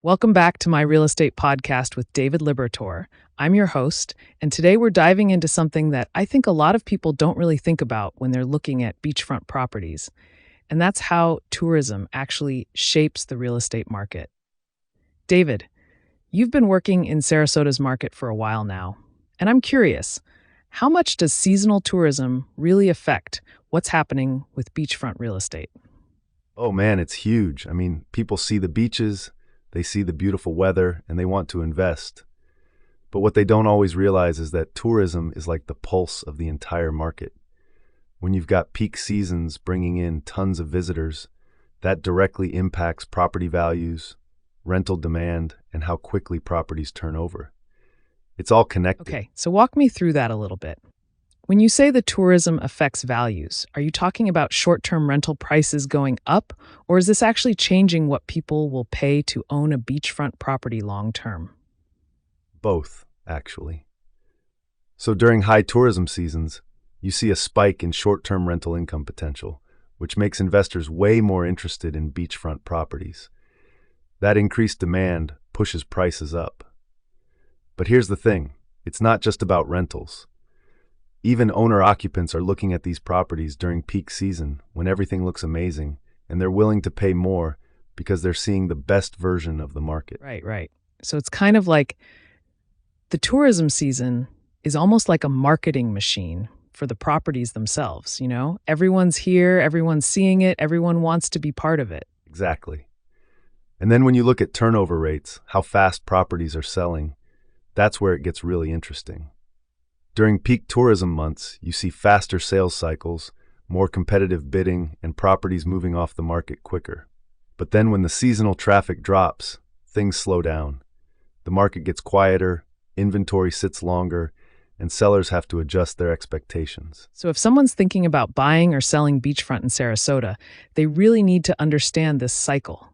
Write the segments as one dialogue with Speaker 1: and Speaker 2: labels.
Speaker 1: Welcome back to my real estate podcast with David Liberatore. I'm your host, and today we're diving into something that I think a lot of people don't really think about when they're looking at beachfront properties, and that's how tourism actually shapes the real estate market. David, you've been working in Sarasota's market for a while now, and I'm curious, how much does seasonal tourism really affect what's happening with beachfront real estate?
Speaker 2: Oh man, it's huge. People see the beaches, they see the beautiful weather, and they want to invest. But what they don't always realize is that tourism is like the pulse of the entire market. When you've got peak seasons bringing in tons of visitors, that directly impacts property values, rental demand, and how quickly properties turn over. It's all connected.
Speaker 1: Okay, so walk me through that a little bit. When you say the tourism affects values, are you talking about short-term rental prices going up, or is this actually changing what people will pay to own a beachfront property long-term?
Speaker 2: Both, actually. So during high tourism seasons, you see a spike in short-term rental income potential, which makes investors way more interested in beachfront properties. That increased demand pushes prices up. But here's the thing, it's not just about rentals. Even owner-occupants are looking at these properties during peak season when everything looks amazing, and they're willing to pay more because they're seeing the best version of the market.
Speaker 1: Right. So it's kind of like the tourism season is almost like a marketing machine for the properties themselves, you know? Everyone's here, everyone's seeing it, everyone wants to be part of it.
Speaker 2: Exactly. And then when you look at turnover rates, how fast properties are selling, that's where it gets really interesting. During peak tourism months, you see faster sales cycles, more competitive bidding, and properties moving off the market quicker. But then when the seasonal traffic drops, things slow down. The market gets quieter, inventory sits longer, and sellers have to adjust their expectations.
Speaker 1: So if someone's thinking about buying or selling beachfront in Sarasota, they really need to understand this cycle.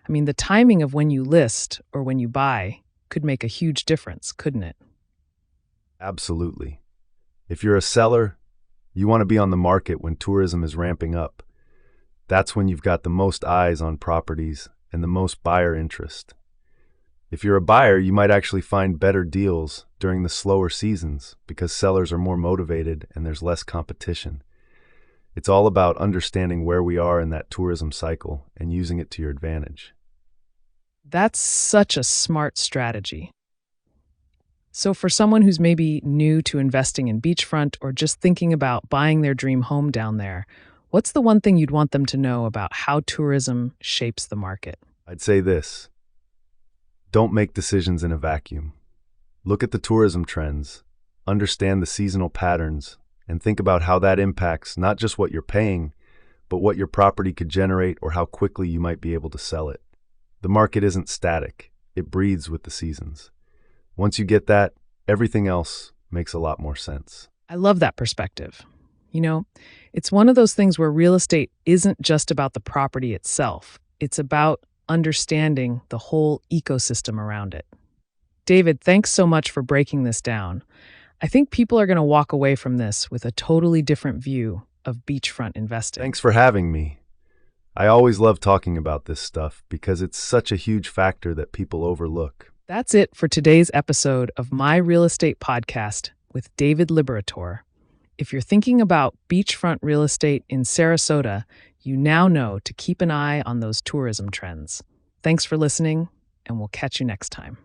Speaker 1: The timing of when you list or when you buy could make a huge difference, couldn't it?
Speaker 2: Absolutely. If you're a seller, you want to be on the market when tourism is ramping up. That's when you've got the most eyes on properties and the most buyer interest. If you're a buyer, you might actually find better deals during the slower seasons because sellers are more motivated and there's less competition. It's all about understanding where we are in that tourism cycle and using it to your advantage.
Speaker 1: That's such a smart strategy. So for someone who's maybe new to investing in beachfront or just thinking about buying their dream home down there, what's the one thing you'd want them to know about how tourism shapes the market?
Speaker 2: I'd say this: don't make decisions in a vacuum. Look at the tourism trends, understand the seasonal patterns, and think about how that impacts not just what you're paying, but what your property could generate or how quickly you might be able to sell it. The market isn't static, it breathes with the seasons. Once you get that, everything else makes a lot more sense.
Speaker 1: I love that perspective. It's one of those things where real estate isn't just about the property itself. It's about understanding the whole ecosystem around it. David, thanks so much for breaking this down. I think people are going to walk away from this with a totally different view of beachfront investing.
Speaker 2: Thanks for having me. I always love talking about this stuff because it's such a huge factor that people overlook.
Speaker 1: That's it for today's episode of My Real Estate Podcast with David Liberatore. If you're thinking about beachfront real estate in Sarasota, you now know to keep an eye on those tourism trends. Thanks for listening, and we'll catch you next time.